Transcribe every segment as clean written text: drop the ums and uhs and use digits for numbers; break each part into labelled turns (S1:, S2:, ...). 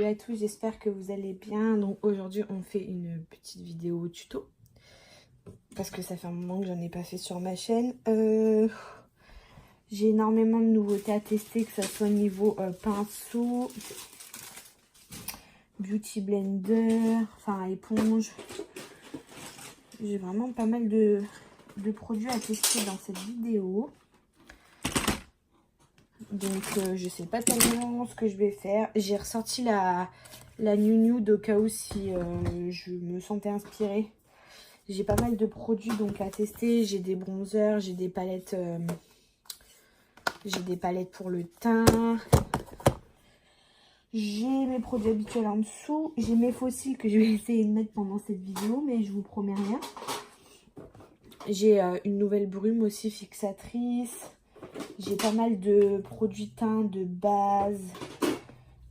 S1: à tous, j'espère que vous allez bien. Donc aujourd'hui on fait une petite vidéo tuto parce que ça fait un moment que j'en ai pas fait sur ma chaîne. J'ai énormément de nouveautés à tester, que ce soit niveau pinceau, beauty blender, enfin éponge. J'ai vraiment pas mal de produits à tester dans cette vidéo. Donc je sais pas tellement ce que je vais faire. J'ai ressorti la Nude au cas où si je me sentais inspirée. J'ai pas mal de produits donc à tester. J'ai des bronzers, j'ai des palettes pour le teint. J'ai mes produits habituels en dessous. J'ai mes fossiles que je vais essayer de mettre pendant cette vidéo, mais je vous promets rien. J'ai une nouvelle brume aussi fixatrice. J'ai pas mal de produits teints, de base,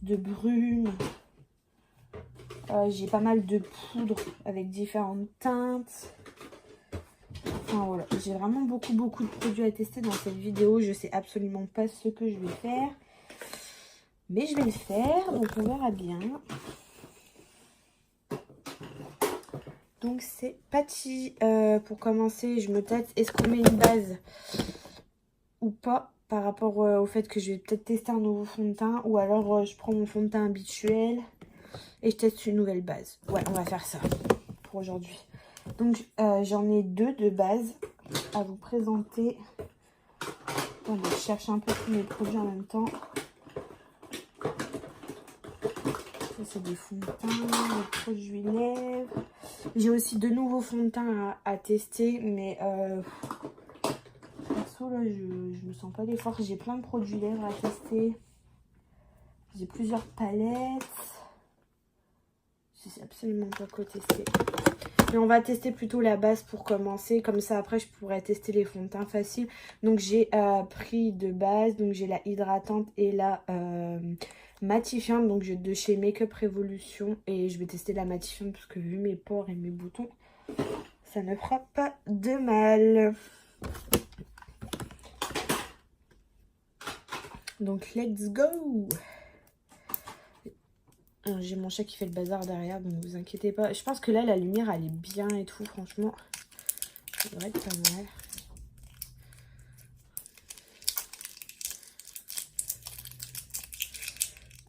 S1: de brume. J'ai pas mal de poudres avec différentes teintes. Enfin voilà, j'ai vraiment beaucoup de produits à tester dans cette vidéo. Je sais absolument pas ce que je vais faire. Mais je vais le faire, donc on verra bien. Donc c'est parti. Pour commencer, je me tâte, est-ce qu'on met une base ou pas par rapport au fait que je vais peut-être tester un nouveau fond de teint. Ou alors je prends mon fond de teint habituel et je teste une nouvelle base. Ouais, on va faire ça pour aujourd'hui. Donc j'en ai deux de base à vous présenter. Attendez, je cherche un peu tous mes produits en même temps. Ça c'est des fonds de teint, des produits lèvres. J'ai aussi de nouveaux fonds de teint à tester, mais perso là je me sens pas d'effort. J'ai plein de produits lèvres à tester. J'ai plusieurs palettes. Je sais absolument pas quoi tester. Mais on va tester plutôt la base pour commencer. Comme ça après je pourrais tester les fonds de teint faciles. Donc j'ai pris de base. Donc j'ai la hydratante et la matifiante. Donc de chez Makeup Revolution. Et je vais tester la matifiante parce que vu mes pores et mes boutons, ça ne fera pas de mal. Donc let's go. J'ai mon chat qui fait le bazar derrière, donc vous inquiétez pas. Je pense que là la lumière elle est bien et tout, franchement. Ça devrait être pas mal.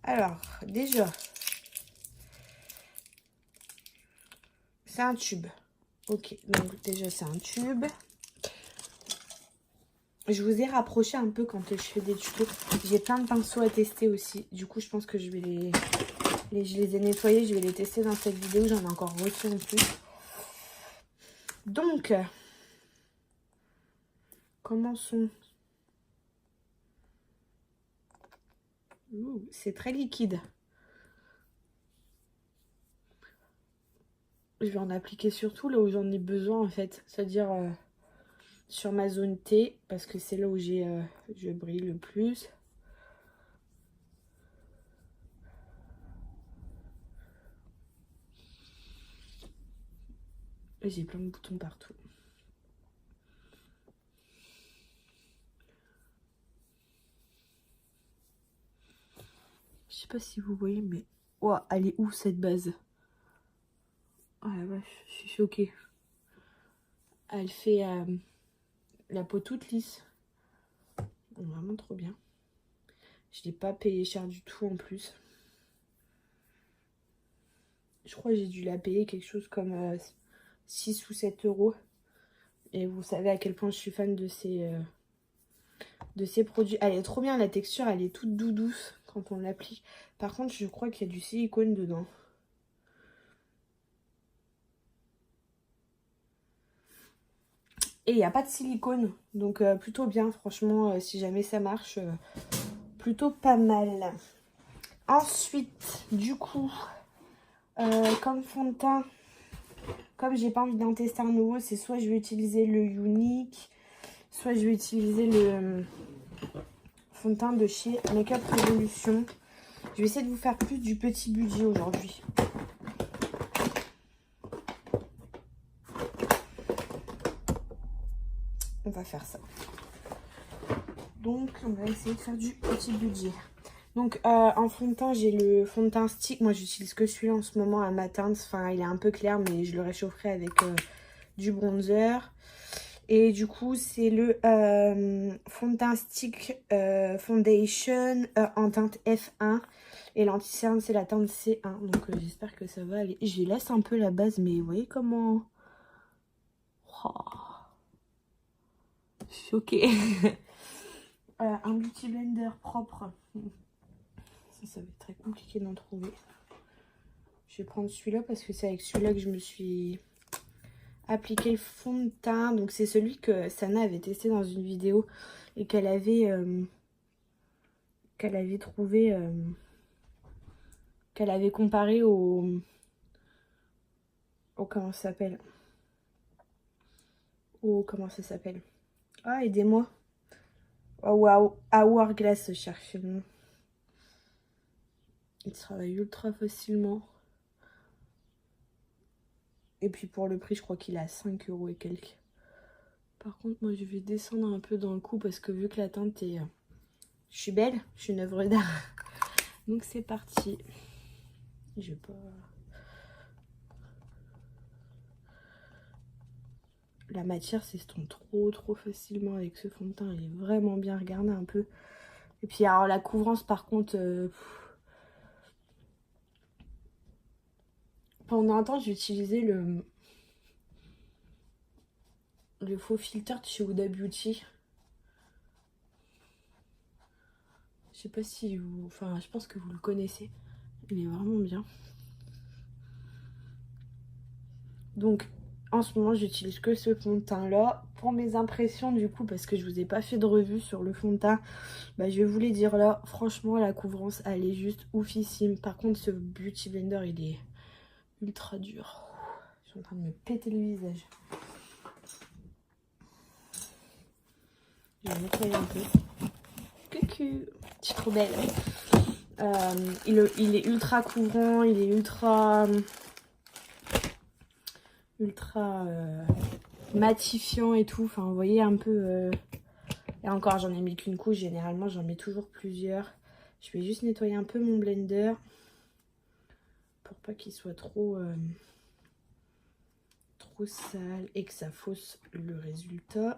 S1: Alors déjà, c'est un tube. Ok, donc déjà c'est un tube. Je vous ai rapproché un peu quand je fais des tutos. J'ai plein de pinceaux à tester aussi. Du coup, je pense que je vais je les ai nettoyés. Je vais les tester dans cette vidéo. J'en ai encore reçu en plus. Donc, commençons. C'est très liquide. Je vais en appliquer surtout là où j'en ai besoin en fait. C'est-à-dire sur ma zone T. Parce que c'est là où je brille le plus. Et j'ai plein de boutons partout. Je sais pas si vous voyez, mais... Oh, elle est où cette base? Oh la vache, je suis choquée. Elle fait la peau toute lisse. Vraiment trop bien. Je l'ai pas payé cher du tout en plus. Je crois que j'ai dû la payer quelque chose comme 6 ou 7 euros. Et vous savez à quel point je suis fan de ces produits. Elle est trop bien, la texture, elle est toute douce quand on l'applique. Par contre, je crois qu'il y a du silicone dedans. Et il n'y a pas de silicone. Donc plutôt bien, franchement, si jamais ça marche, plutôt pas mal. Ensuite, du coup, comme fond de teint, comme j'ai pas envie d'en tester un nouveau, c'est soit je vais utiliser le Unique, soit je vais utiliser le fond de teint de chez Makeup Revolution. Je vais essayer de vous faire plus du petit budget aujourd'hui. On va faire ça. Donc, on va essayer de faire du petit budget. Donc en fond de teint, j'ai le fond de teint stick. Moi j'utilise que celui-là en ce moment à matin. Enfin il est un peu clair mais je le réchaufferai avec du bronzer. Et du coup c'est le fond de teint stick foundation en teinte F1. Et l'anti-cerne c'est la teinte C1. Donc j'espère que ça va aller. Je laisse un peu la base mais vous voyez comment... Oh. Choquée. Un beauty blender propre. Ça va être très compliqué d'en trouver. Je vais prendre celui-là parce que c'est avec celui-là que je me suis appliqué le fond de teint. Donc c'est celui que Sana avait testé dans une vidéo et qu'elle avait trouvé, qu'elle avait comparé au comment ça s'appelle, comment ça s'appelle, ah aidez-moi, Hourglass, je cherchais le nom. Il travaille ultra facilement. Et puis pour le prix, je crois qu'il est à 5 € et quelques. Par contre, moi, je vais descendre un peu dans le coup parce que vu que la teinte est... Je suis belle, je suis une œuvre d'art. Donc c'est parti. Je vais pas... La matière s'estompe trop facilement avec ce fond de teint. Il est vraiment bien, regardez un peu. Et puis alors la couvrance par contre... Pendant un temps, j'ai utilisé le faux filter de chez Huda Beauty. Je sais pas si vous... Enfin, je pense que vous le connaissez. Il est vraiment bien. Donc, en ce moment, j'utilise que ce fond de teint-là. Pour mes impressions, du coup, parce que je vous ai pas fait de revue sur le fond de teint, bah, je vais vous les dire là. Franchement, la couvrance, elle est juste oufissime. Par contre, ce Beauty Blender, il est ultra dur. Je suis en train de me péter le visage. Je vais nettoyer un peu. Coucou, je suis trop belle. Il est ultra couvrant, il est ultra matifiant et tout. Enfin, vous voyez un peu... Et encore, j'en ai mis qu'une couche. Généralement, j'en mets toujours plusieurs. Je vais juste nettoyer un peu mon blender pour pas qu'il soit trop sale et que ça fausse le résultat.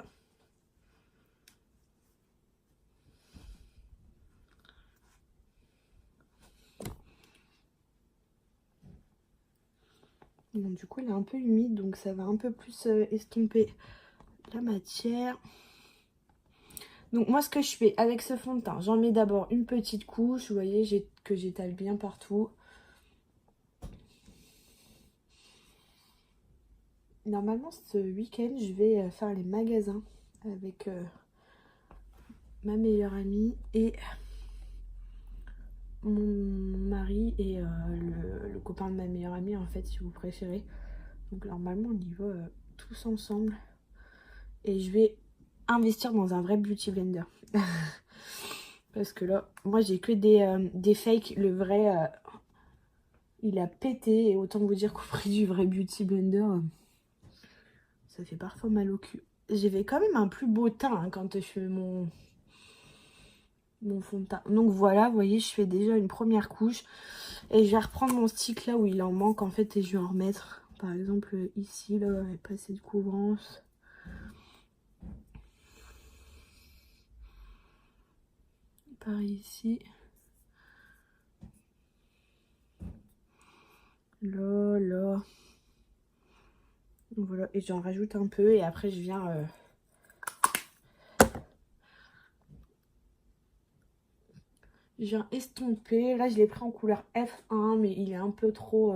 S1: Bon, du coup, il est un peu humide, donc ça va un peu plus estomper la matière. Donc moi, ce que je fais avec ce fond de teint, j'en mets d'abord une petite couche. Vous voyez que j'étale bien partout. Normalement, ce week-end, je vais faire les magasins avec ma meilleure amie et mon mari et le copain de ma meilleure amie, en fait, si vous préférez. Donc normalement, on y va tous ensemble. Et je vais investir dans un vrai beauty blender. Parce que là, moi, j'ai que des fakes. Le vrai, il a pété. Et autant vous dire qu'au prix du vrai beauty blender... ça fait parfois mal au cul. J'avais quand même un plus beau teint hein, quand je fais mon fond de teint. Donc voilà, vous voyez, je fais déjà une première couche. Et je vais reprendre mon stick là où il en manque en fait. Et je vais en remettre, par exemple, ici, là, avec pas assez de couvrance. Pareil ici. Là. Voilà, et j'en rajoute un peu. Et après, je viens... je viens estomper. Là, je l'ai pris en couleur F1, mais il est un peu trop...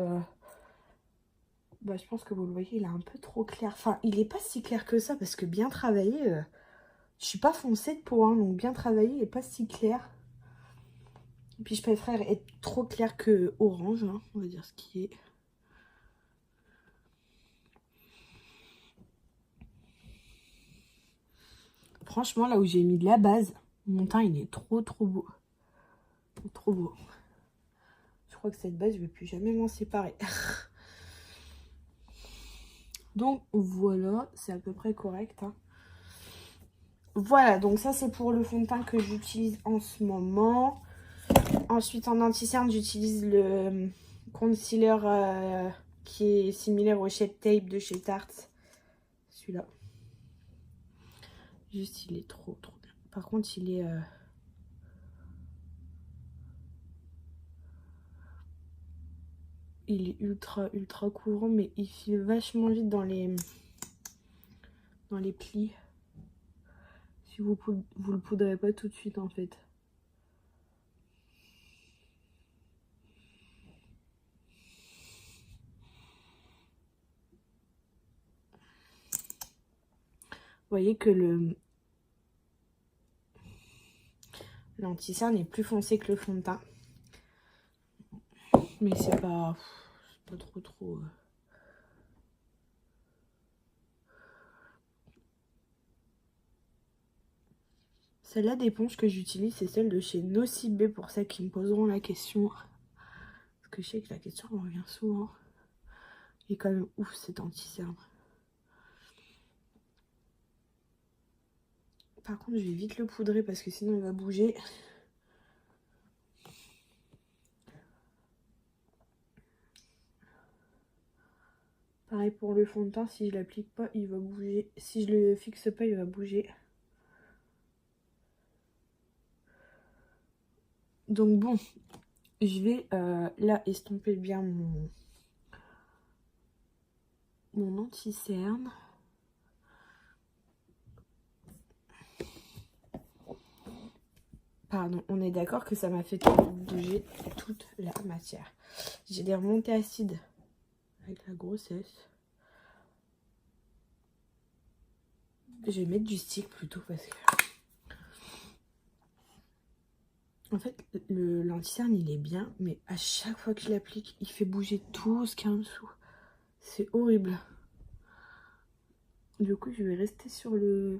S1: Bah, je pense que vous le voyez, il est un peu trop clair. Enfin, il est pas si clair que ça, parce que bien travaillé... Je suis pas foncée de peau, hein, donc bien travaillé et pas si clair. Et puis je préfère être trop clair que orange, hein, on va dire ce qui est. Franchement, là où j'ai mis de la base, mon teint il est trop beau. Trop beau. Je crois que cette base, je vais plus jamais m'en séparer. Donc voilà, c'est à peu près correct. Hein. Voilà, donc ça c'est pour le fond de teint que j'utilise en ce moment. Ensuite, en anti-cerne, j'utilise le concealer qui est similaire au Shape Tape de chez Tarte. Celui-là. Juste, il est trop bien. Par contre, il est... il est ultra couvrant, mais il file vachement vite dans les plis. Si vous le poudrez pas tout de suite, en fait. Vous voyez que l'anti-cerne est plus foncé que le fond de teint. Mais c'est pas trop... Celle-là d'éponge que j'utilise, c'est celle de chez Nocibé pour celles qui me poseront la question. Parce que je sais que la question revient souvent. Il est quand même ouf cet anti-cerne. Par contre, je vais vite le poudrer parce que sinon il va bouger. Pareil pour le fond de teint, si je l'applique pas, il va bouger. Si je le fixe pas, il va bouger. Donc bon, je vais là estomper bien mon anti-cerne. Pardon, on est d'accord que ça m'a fait bouger toute la matière. J'ai des remontées acides avec la grossesse. Je vais mettre du stick plutôt parce que... En fait, l'anti-cerne il est bien, mais à chaque fois que je l'applique, il fait bouger tout ce qu'il y a en dessous. C'est horrible. Du coup, je vais rester sur le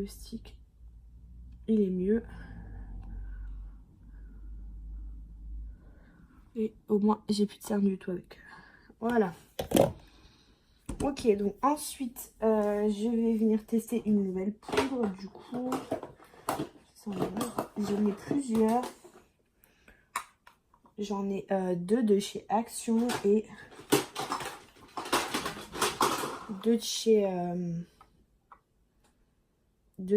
S1: stick. Il est mieux. Et au moins, j'ai plus de cerne du tout avec. Voilà. Ok, donc ensuite, je vais venir tester une nouvelle poudre. Du coup, j'en ai plusieurs. J'en ai deux de chez Action et deux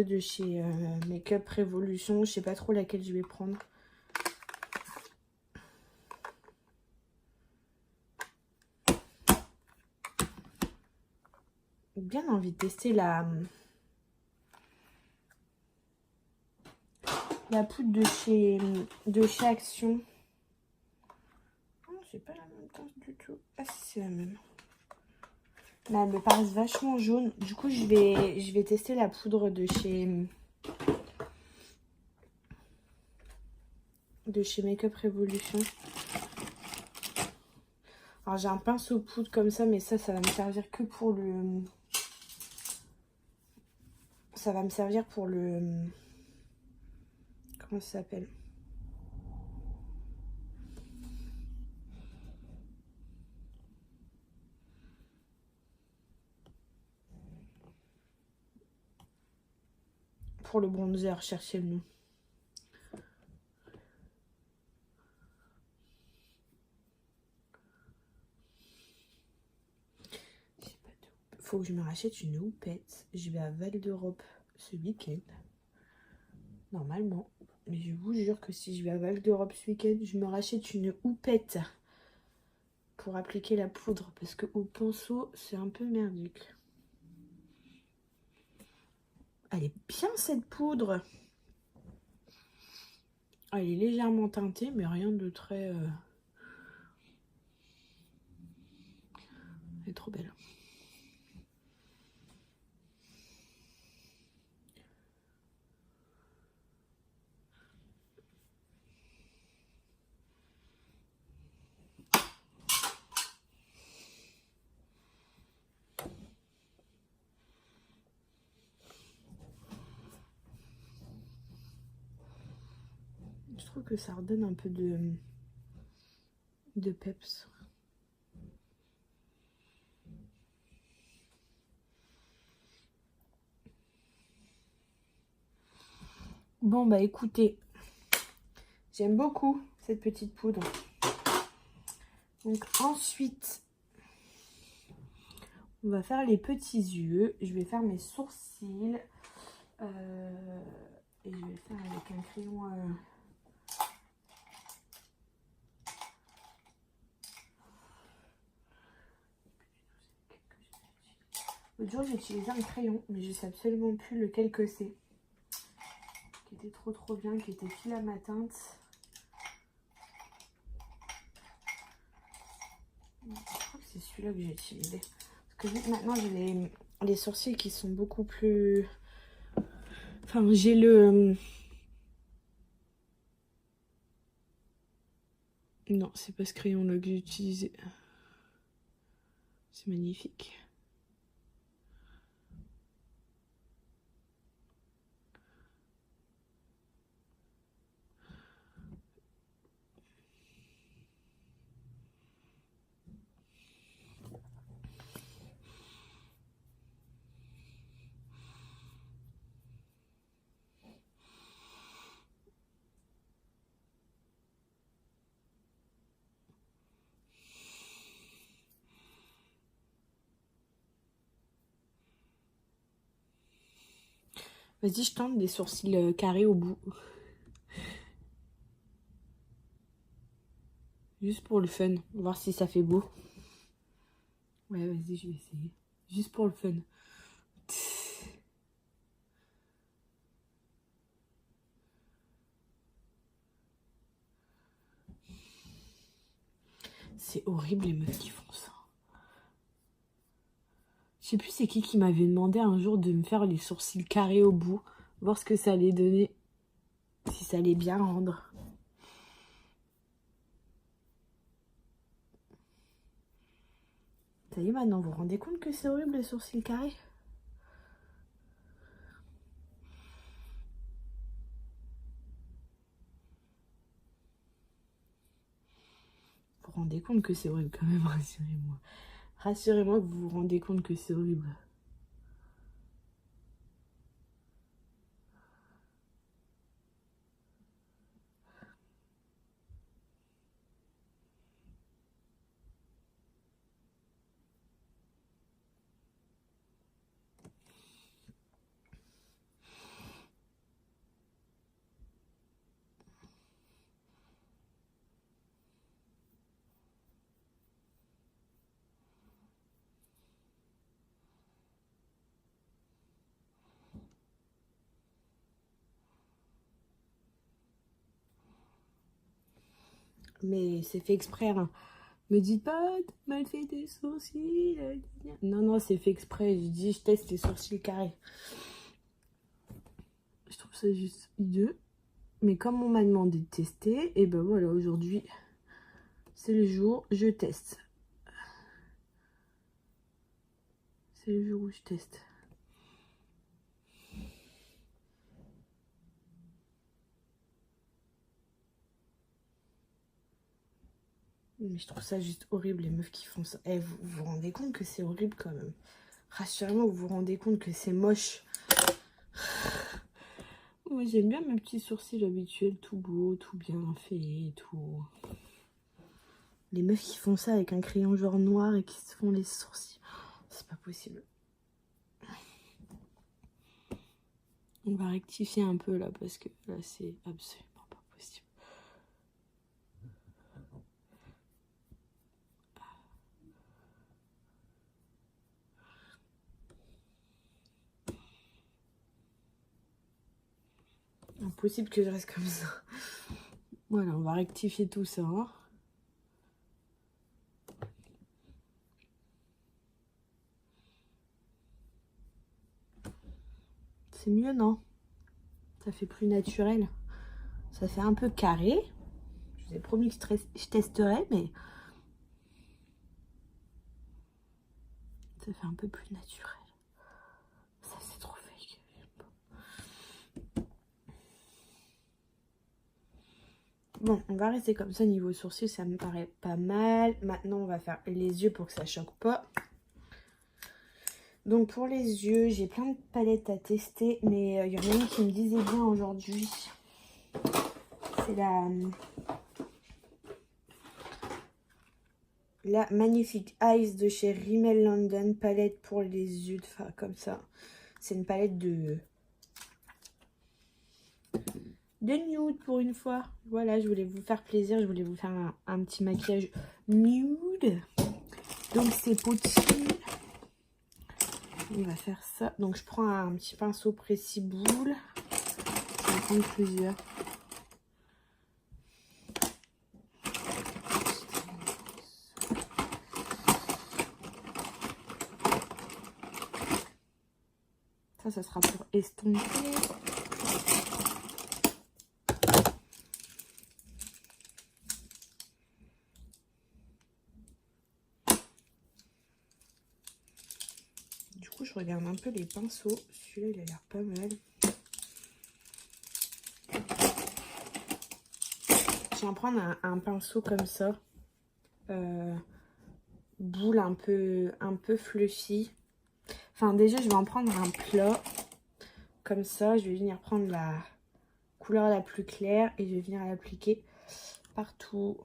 S1: de chez Make-up Revolution. Je sais pas trop laquelle je vais prendre. J'ai bien envie de tester la poudre de chez Action. Non, c'est pas la même teinte du tout. Ah si, c'est la même. Là, elle me paraît vachement jaune. Du coup, je vais tester la poudre de chez Make-up Revolution. Alors, j'ai un pinceau poudre comme ça, mais ça va me servir que pour le... Ça va me servir pour le... Comment ça s'appelle? Pour le bronzer, cherchez le nom. Faut que je me rachète une houppette. Je vais à Val d'Europe ce week-end. Normalement. Mais je vous jure que si je vais à Val d'Europe ce week-end, je me rachète une houppette pour appliquer la poudre. Parce que au pinceau, c'est un peu merdique. Elle est bien cette poudre. Elle est légèrement teintée, mais rien de très... Elle est trop belle. Je trouve que ça redonne un peu de peps. Bon bah écoutez, J'aime beaucoup cette petite poudre. Donc ensuite, on va faire les petits yeux. Je vais faire mes sourcils. Et je vais le faire avec un crayon... L'autre jour, j'ai utilisé un crayon, mais je sais absolument plus lequel que c'est. Qui était trop bien, qui était pile à ma teinte. Je crois que c'est celui-là que j'ai utilisé. Parce que vu que maintenant j'ai les sourcils qui sont beaucoup plus... Enfin, j'ai le... Non, c'est pas ce crayon-là que j'ai utilisé. C'est magnifique. Vas-y, je tente des sourcils carrés au bout. Juste pour le fun. Voir si ça fait beau. Ouais, vas-y, je vais essayer. Juste pour le fun. C'est horrible les meufs qui font ça. Je sais plus c'est qui m'avait demandé un jour de me faire les sourcils carrés au bout. Voir ce que ça allait donner. Si ça allait bien rendre. Ça y est, maintenant, vous vous rendez compte que c'est horrible les sourcils carrés? Vous vous rendez compte que c'est horrible quand même, rassurez-moi. Rassurez-moi que vous vous rendez compte que c'est horrible. Mais c'est fait exprès, hein. Me dites pas, t'as mal fait tes sourcils. Non, non, c'est fait exprès. Je dis, je teste les sourcils carrés. Je trouve ça juste hideux. Mais comme on m'a demandé de tester, et ben voilà, aujourd'hui, c'est le jour, je teste. C'est le jour où je teste. Mais je trouve ça juste horrible, les meufs qui font ça. Eh, vous vous rendez compte que c'est horrible quand même. Rassurez-moi, vous vous rendez compte que c'est moche. Moi, j'aime bien mes petits sourcils habituels, tout beau, tout bien fait et tout. Les meufs qui font ça avec un crayon genre noir et qui se font les sourcils. C'est pas possible. On va rectifier un peu là parce que là, c'est absolument pas possible. Impossible que je reste comme ça. Voilà, on va rectifier tout ça. Hein. C'est mieux, non? Ça fait plus naturel. Ça fait un peu carré. Je vous ai promis que je testerai, mais ça fait un peu plus naturel. Ça, c'est trop fake. Bon, on va rester comme ça niveau sourcils, ça me paraît pas mal. Maintenant, on va faire les yeux pour que ça choque pas. Donc pour les yeux, j'ai plein de palettes à tester, mais il y en a une qui me disait bien aujourd'hui. C'est la Magnifique Eyes de chez Rimmel London. Palette pour les yeux, enfin comme ça. C'est une palette de nude pour une fois. Voilà, je voulais vous faire plaisir. Je voulais vous faire un petit maquillage nude. Donc c'est petit. On va faire ça. Donc je prends un petit pinceau précis boule. Je vais en prendre plusieurs. Ça sera pour estomper. Du coup, je regarde un peu les pinceaux. Celui-là, il a l'air pas mal. Je vais en prendre un pinceau comme ça. Boule un peu fluffy. Enfin, déjà, je vais en prendre un plat. Comme ça, je vais venir prendre la couleur la plus claire et je vais venir l'appliquer partout.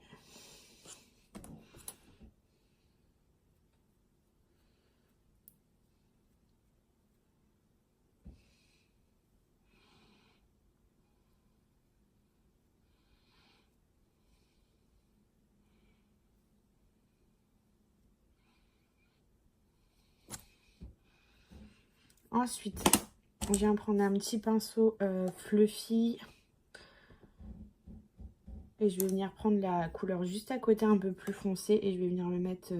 S1: Ensuite, je viens prendre un petit pinceau fluffy. Et je vais venir prendre la couleur juste à côté un peu plus foncée. Et je vais venir le mettre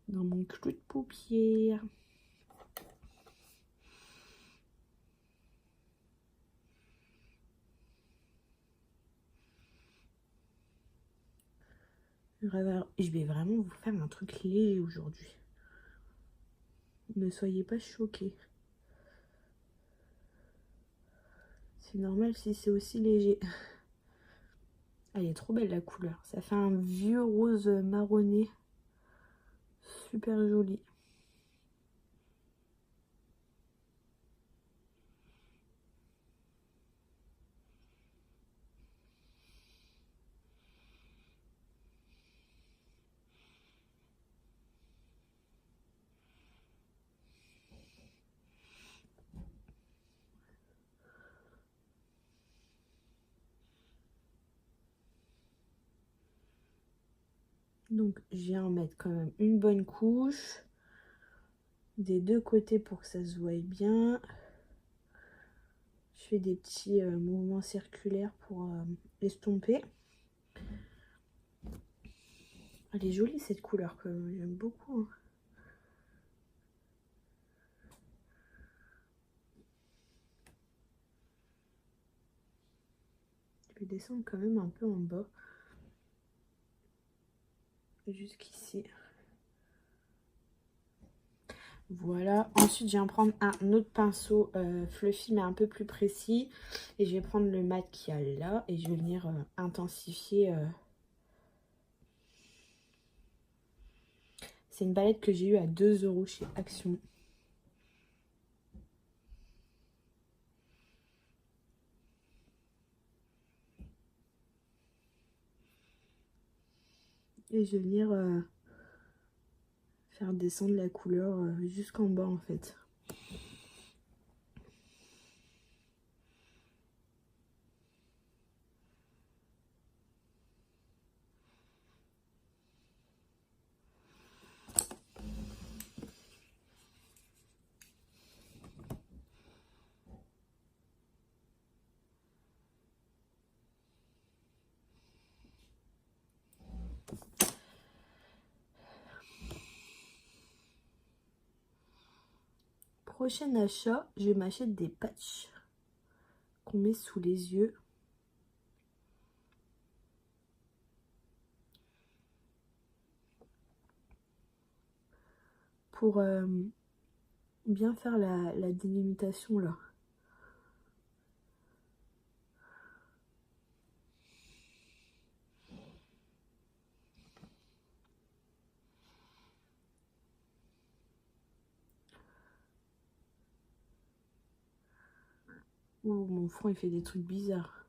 S1: dans mon clou de paupière. Je vais vraiment vous faire un truc léger aujourd'hui. Ne soyez pas choqués. C'est normal si c'est aussi léger. Elle est trop belle la couleur. Ça fait un vieux rose marronné. Super joli. Donc je viens en mettre quand même une bonne couche. Des deux côtés pour que ça se voie bien. Je fais des petits mouvements circulaires pour estomper. Elle est jolie cette couleur quand même, j'aime beaucoup. Hein. Je vais descendre quand même un peu en bas. Jusqu'ici. Voilà. Ensuite, je viens prendre un autre pinceau fluffy mais un peu plus précis. Et je vais prendre le mat qu'il y a là. Et je vais venir intensifier. C'est une palette que j'ai eue à 2 € chez Action. Et je vais venir faire descendre la couleur jusqu'en bas en fait. Prochain achat, je m'achète des patchs qu'on met sous les yeux. Pour bien faire la délimitation là. Oh, mon front il fait des trucs bizarres.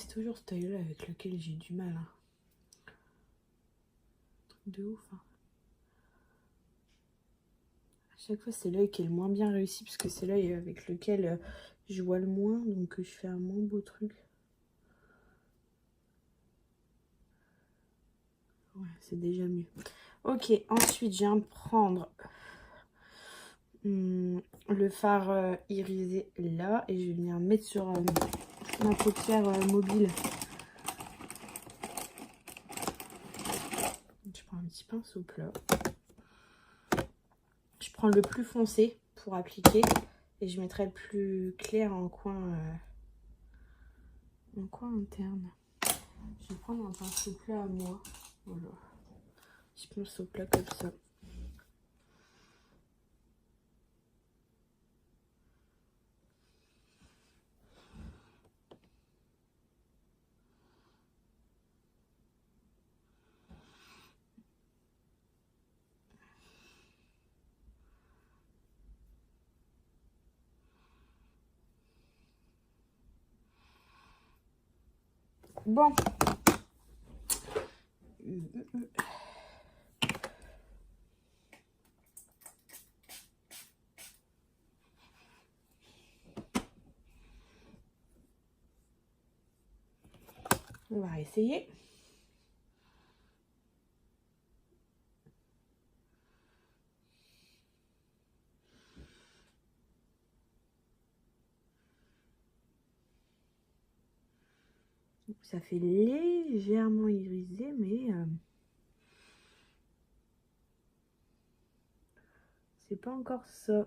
S1: C'est toujours ce œil-là avec lequel j'ai du mal. Hein. Truc de ouf. Hein. À chaque fois, c'est l'œil qui est le moins bien réussi parce que c'est l'œil avec lequel je vois le moins. Donc, je fais un moins beau truc. Ouais, c'est déjà mieux. Ok, ensuite, je viens prendre le fard irisé là. Et je vais venir mettre sur ma paupière mobile. Je prends un petit pinceau plat. Je prends le plus foncé pour appliquer. Et je mettrai le plus clair en coin interne. Je vais prendre un pinceau plat à moi. Voilà. Petit pinceau plat comme ça. Bon. On va essayer. Ça fait légèrement irisé, mais c'est pas encore ça.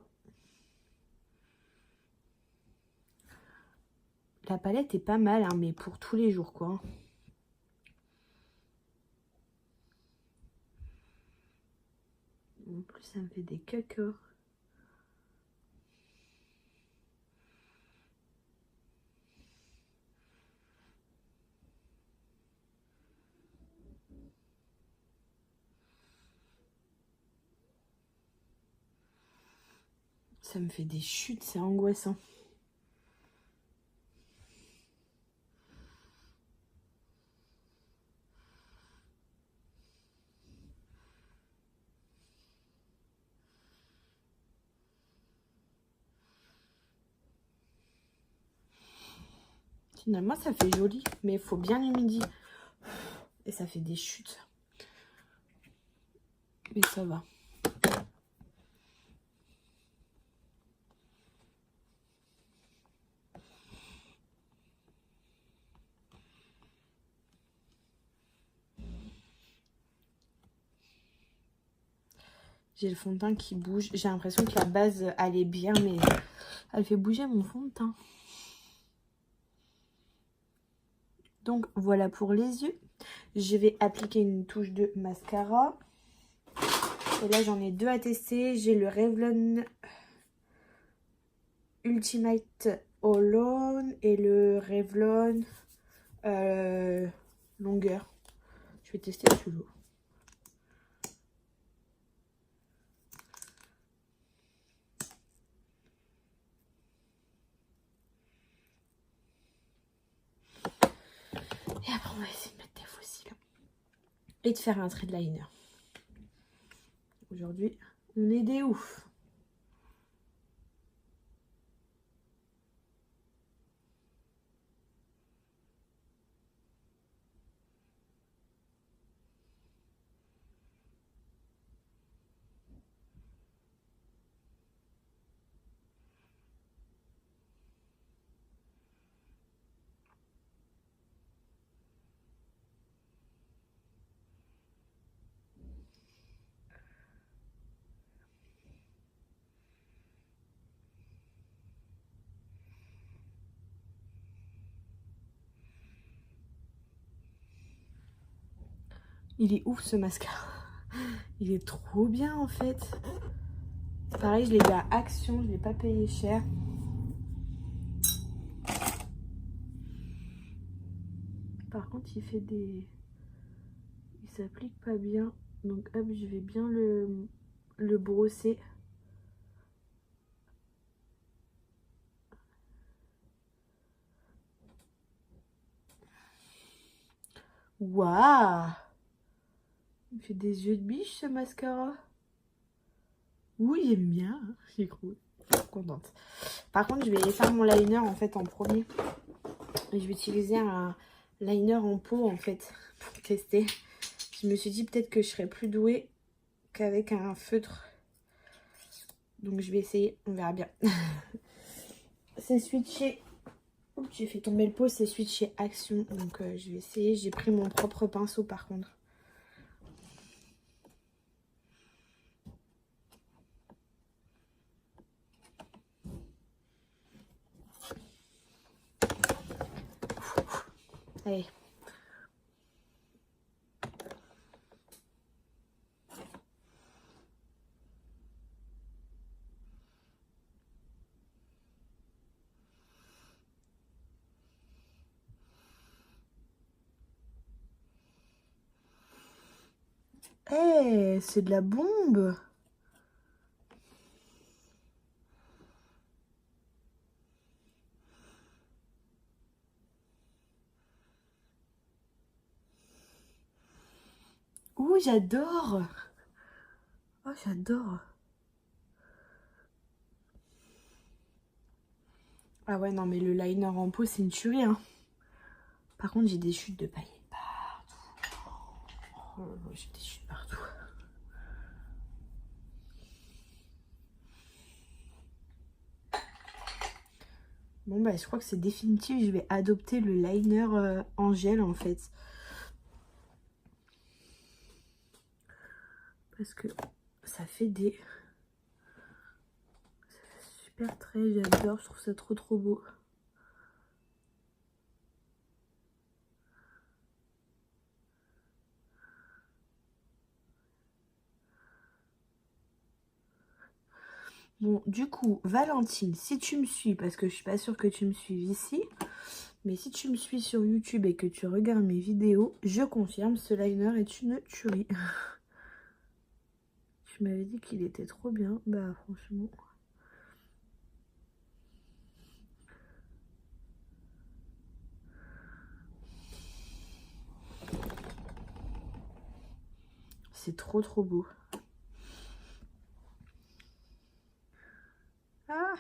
S1: La palette est pas mal, hein, mais pour tous les jours, quoi. En plus, ça me fait des cacas. Ça me fait des chutes, c'est angoissant. Finalement, ça fait joli, mais il faut bien humidifier. Et ça fait des chutes. Mais ça va. J'ai le fond de teint qui bouge. J'ai l'impression que la base allait bien, mais elle fait bouger mon fond de teint. Donc voilà pour les yeux. Je vais appliquer une touche de mascara. Et là j'en ai deux à tester. J'ai le Revlon Ultimate Alone et le Revlon Longueur. Je vais tester celui-là. Et après on va essayer de mettre des faux cils. Et de faire un trait de liner. Aujourd'hui, on est des oufs. Il est ouf ce mascara. Il est trop bien en fait. Pareil, je l'ai eu à Action, je ne l'ai pas payé cher. Par contre, il fait des... Il s'applique pas bien. Donc hop, je vais bien le brosser. Waouh! Il fait des yeux de biche ce mascara. Oui, il aime bien. J'ai cru. Contente. Par contre, je vais faire mon liner en fait en premier. Et je vais utiliser un liner en pot en fait pour tester. Je me suis dit peut-être que je serais plus douée qu'avec un feutre. Donc je vais essayer, on verra bien. C'est switché. J'ai fait tomber le pot, c'est switché Action. Donc je vais essayer. J'ai pris mon propre pinceau par contre. Allez. Eh, c'est de la bombe. Ouh, j'adore. Oh, j'adore. Ah ouais, non, mais le liner en pot, c'est une tuerie, hein. Par contre, j'ai des chutes de paillettes partout. Oh là là, j'ai des chutes partout. Bon, bah, je crois que c'est définitif. Je vais adopter le liner en gel, en fait. Parce que ça fait des... Ça fait super très, j'adore. Je trouve ça trop, trop beau. Bon, du coup, Valentine, si tu me suis, parce que je suis pas sûre que tu me suives ici, mais si tu me suis sur YouTube et que tu regardes mes vidéos, je confirme, ce liner est une tuerie. Tu m'avais dit qu'il était trop bien, bah franchement. C'est trop trop beau. Ah!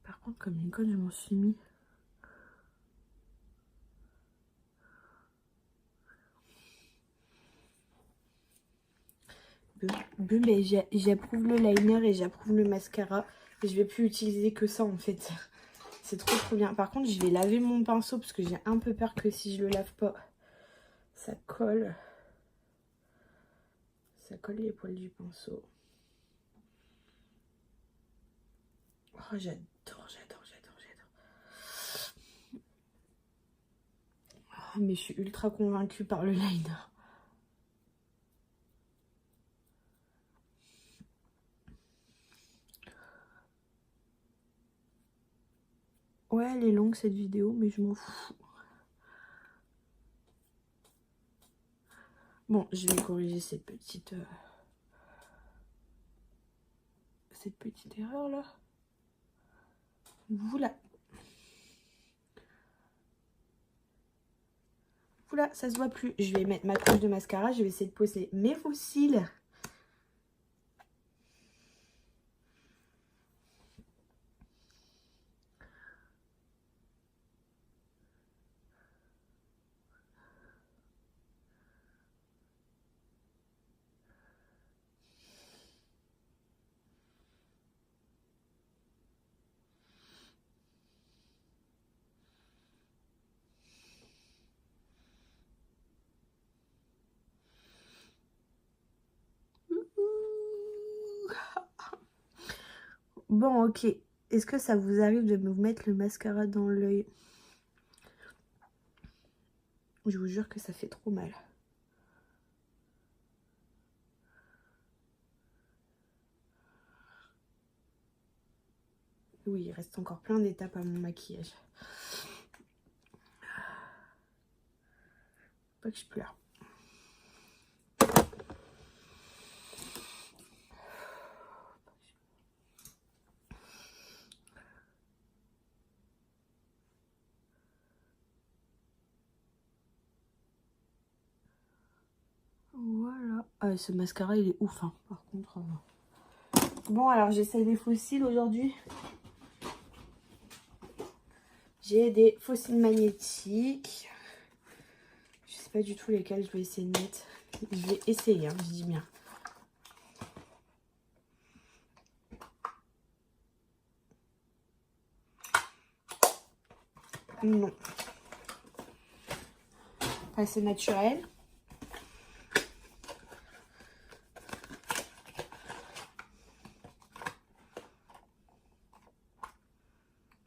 S1: Par contre, comme une conne, je m'en suis mis. Mais j'approuve le liner et j'approuve le mascara. Et je vais plus utiliser que ça en fait. C'est trop trop bien. Par contre, je vais laver mon pinceau parce que j'ai un peu peur que si je le lave pas, ça colle. Ça colle les poils du pinceau. Oh, j'adore, j'adore, j'adore, j'adore. Oh, mais je suis ultra convaincue par le liner. Ouais, elle est longue cette vidéo, mais je m'en fous. Bon, je vais corriger cette petite erreur là. Voilà. Voilà, ça se voit plus. Je vais mettre ma couche de mascara. Je vais essayer de poser mes faux cils. Bon, ok. Est-ce que ça vous arrive de me mettre le mascara dans l'œil? Je vous jure que ça fait trop mal. Oui, il reste encore plein d'étapes à mon maquillage. Pas que je pleure. Ah, ce mascara, il est ouf, hein. Par contre... Bon, alors j'essaye les fossiles aujourd'hui. J'ai des fossiles magnétiques. Je sais pas du tout lesquels je vais essayer de mettre. Je vais essayer, hein, je dis bien. Non. Pas assez naturel.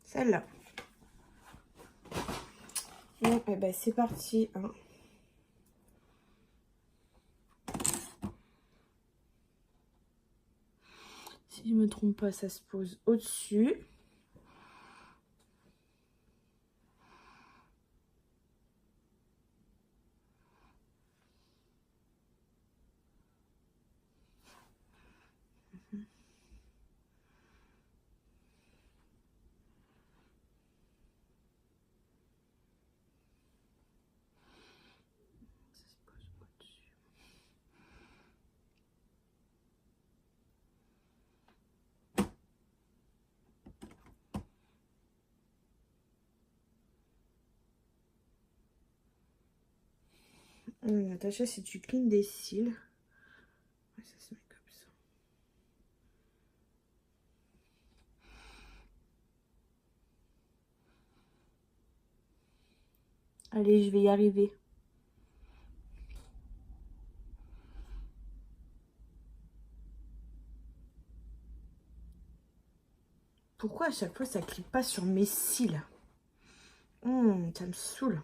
S1: Celle-là. Bon, et ben c'est parti. Hein. Si je me trompe pas, ça se pose au-dessus. Natacha, si tu clignes des cils, ouais, ça se met comme ça. Allez, je vais y arriver. Pourquoi à chaque fois ça clique pas sur mes cils? Ça me saoule.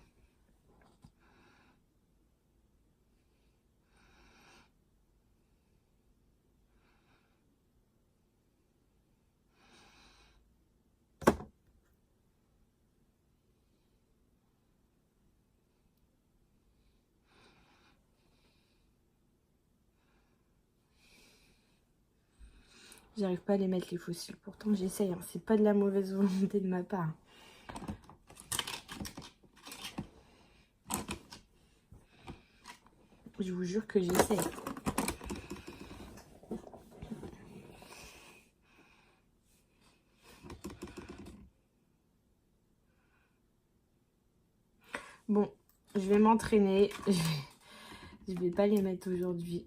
S1: J'arrive pas à les mettre les fossiles. Pourtant j'essaye. Hein. C'est pas de la mauvaise volonté de ma part. Je vous jure que j'essaye. Bon, je vais m'entraîner. Je vais pas les mettre aujourd'hui.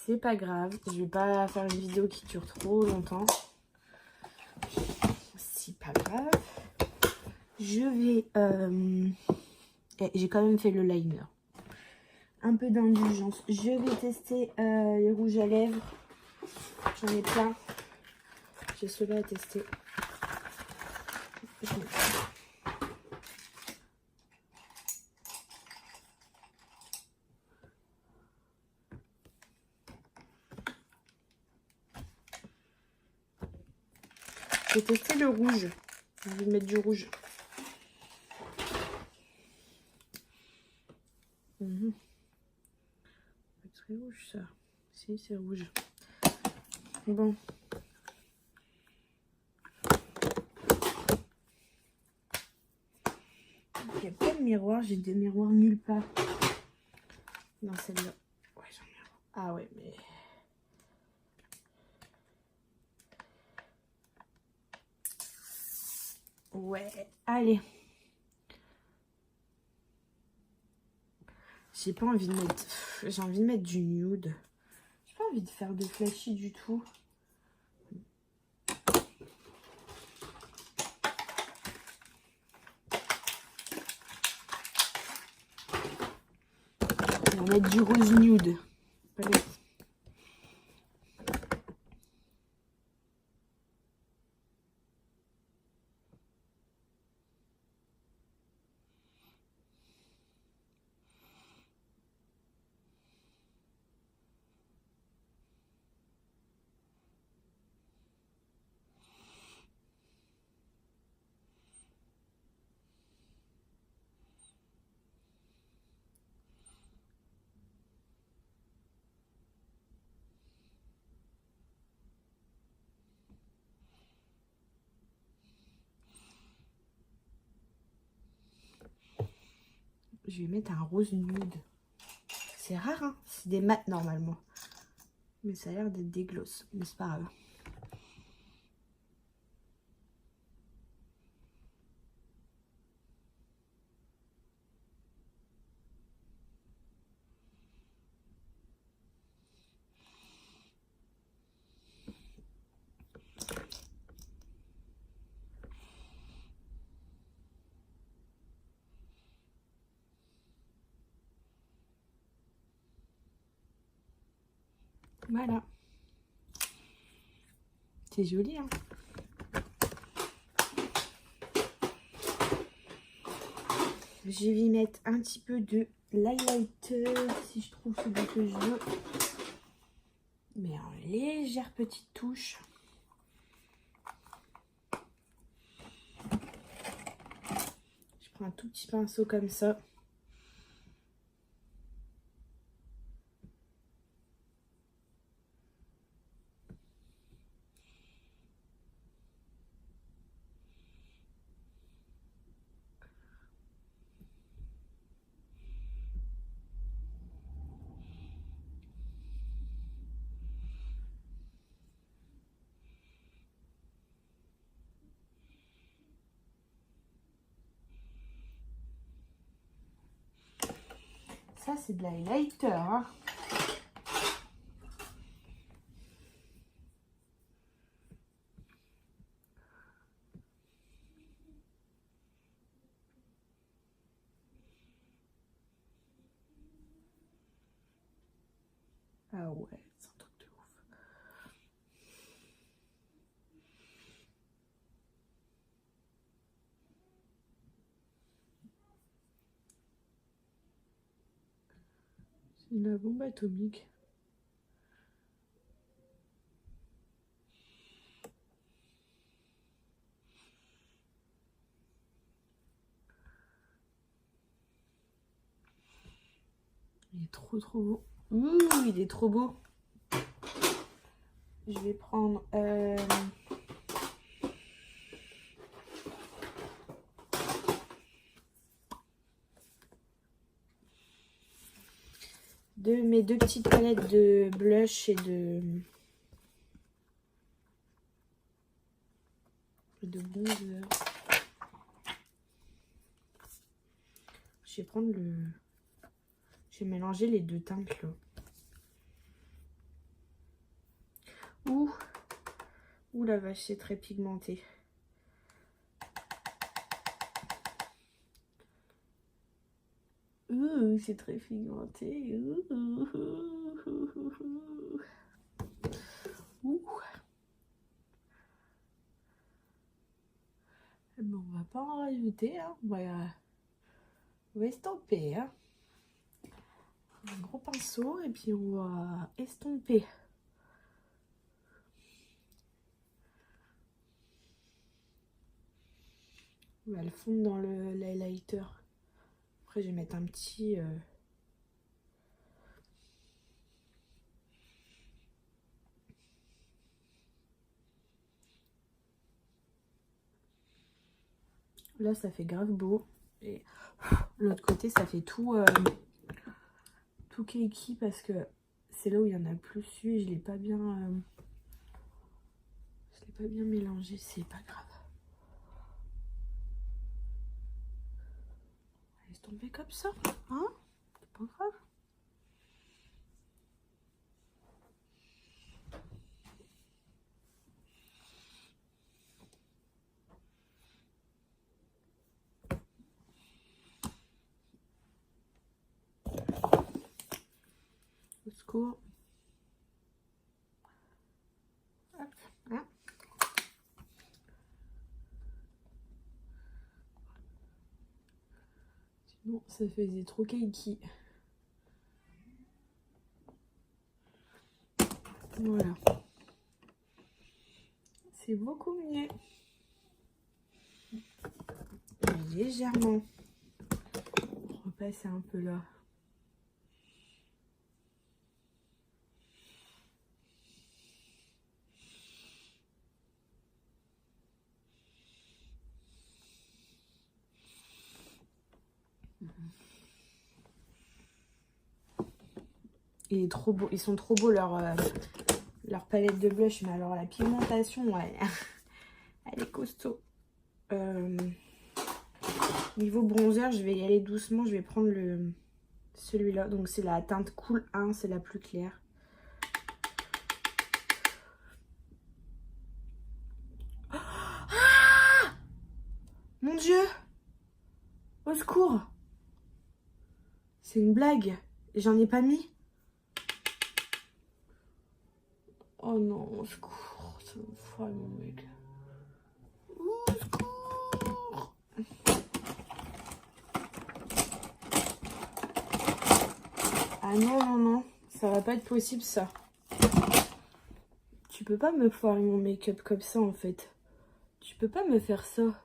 S1: C'est pas grave. Je vais pas faire une vidéo qui dure trop longtemps. C'est pas grave. Je vais... J'ai quand même fait le liner. Un peu d'indulgence. Je vais tester les rouges à lèvres. J'en ai plein. J'ai ceux-là à tester. Je vais tester le rouge. Je vais mettre du rouge. C'est très rouge ça. Si, c'est rouge. Bon. Il n'y a pas de miroir. J'ai des miroirs nulle part. Dans celle-là. Ouais, j'en ai un. Ah ouais, mais... Ouais, allez. J'ai pas envie de mettre... J'ai envie de mettre du nude. J'ai pas envie de faire de flashy du tout. On va mettre du rose nude. Allez. Je vais mettre un rose nude. c'est rare, hein. C'est des mats normalement. Mais ça a l'air d'être des glosses. Mais c'est pas grave. Voilà. C'est joli, hein. Je vais y mettre un petit peu de l'highlighter si je trouve celui que je veux. Mais en légère petite touche. Je prends un tout petit pinceau comme ça. Ça, c'est de l'highlighter, hein. Ah ouais, c'est un truc de ouf. C'est une bombe atomique. Il est trop beau. Ouh, il est trop beau. Je vais prendre... mes deux petites palettes de blush et de bronzer. Je vais prendre le... Je vais mélanger les deux teintes là. Ouh la vache, c'est très pigmenté. Ouh, c'est très pigmenté. Ouh. Bon, on va pas en rajouter, hein. On va estomper, hein. Un gros pinceau et puis on va estomper. On va le fondre dans l'highlighter. Après, je vais mettre un petit... Là, ça fait grave beau. Et l'autre côté, ça fait tout cakey parce que c'est là où il y en a le plus su et je l'ai pas bien... je l'ai pas bien mélangé, c'est pas grave. Laisse tomber comme ça, hein? C'est pas grave. Au secours. Hop, hein. Sinon, ça faisait trop cakey. Voilà. C'est beaucoup mieux. Légèrement. Repasser un peu là. Il est trop beau. Ils sont trop beaux leur palette de blush. Mais alors la pigmentation, ouais, elle est costaud. Niveau bronzer, je vais y aller doucement. Je vais prendre celui-là. Donc c'est la teinte Cool 1, c'est la plus claire. Ah, mon Dieu! Au secours! C'est une blague. Et j'en ai pas mis. Oh non, au secours. Ça me foire mon mec. Au secours! Ah non, non, non. Ça va pas être possible, ça. Tu peux pas me foirer mon make-up comme ça, en fait. Tu peux pas me faire ça.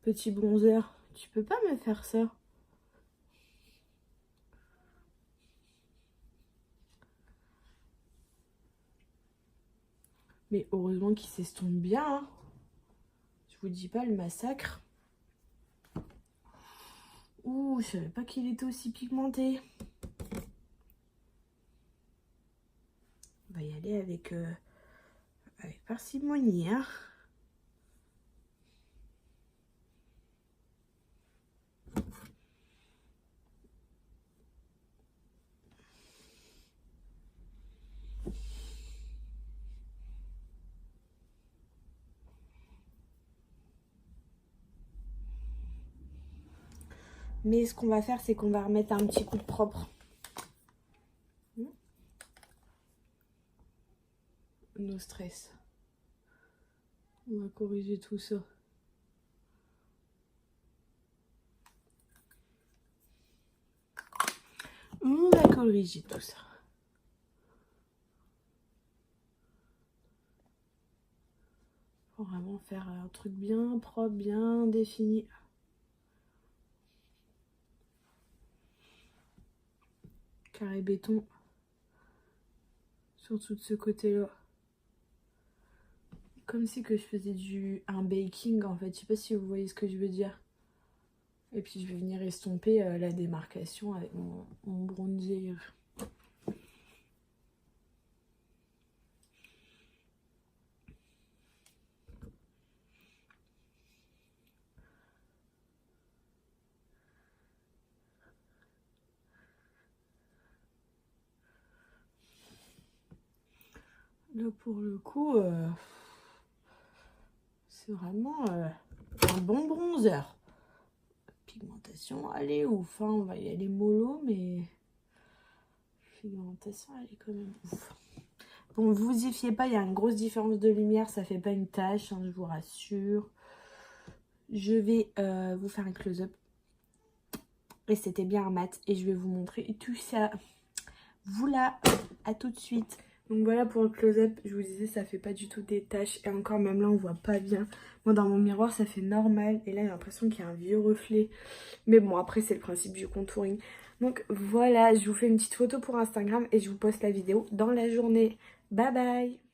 S1: Petit bronzer. Tu peux pas me faire ça. Mais heureusement qu'il s'estompe bien. Hein. Je vous dis pas le massacre. Ouh, je savais pas qu'il était aussi pigmenté. On va y aller avec parcimonie. Hein. Mais ce qu'on va faire, c'est qu'on va remettre un petit coup de propre. No stress. On va corriger tout ça. On va corriger tout ça. Faut vraiment faire un truc bien propre, bien défini. Carré béton. Surtout de ce côté-là. Comme si que je faisais un baking en fait. Je sais pas si vous voyez ce que je veux dire. Et puis je vais venir estomper la démarcation avec mon bronzer. Là pour le coup, c'est vraiment un bon bronzer. Pigmentation, elle est ouf. Hein. On va y aller mollo, mais pigmentation, elle est quand même ouf. Bon, vous y fiez pas, il y a une grosse différence de lumière, ça fait pas une tache, hein, je vous rassure. Je vais vous faire un close-up. Et c'était bien un mat. Et je vais vous montrer tout ça. Voilà, à tout de suite. Donc voilà pour le close-up. Je vous disais, ça fait pas du tout des taches. Et encore, même là, on voit pas bien. Moi, dans mon miroir, ça fait normal. Et là, j'ai l'impression qu'il y a un vieux reflet. Mais bon, après, c'est le principe du contouring. Donc voilà, je vous fais une petite photo pour Instagram. Et je vous poste la vidéo dans la journée. Bye bye!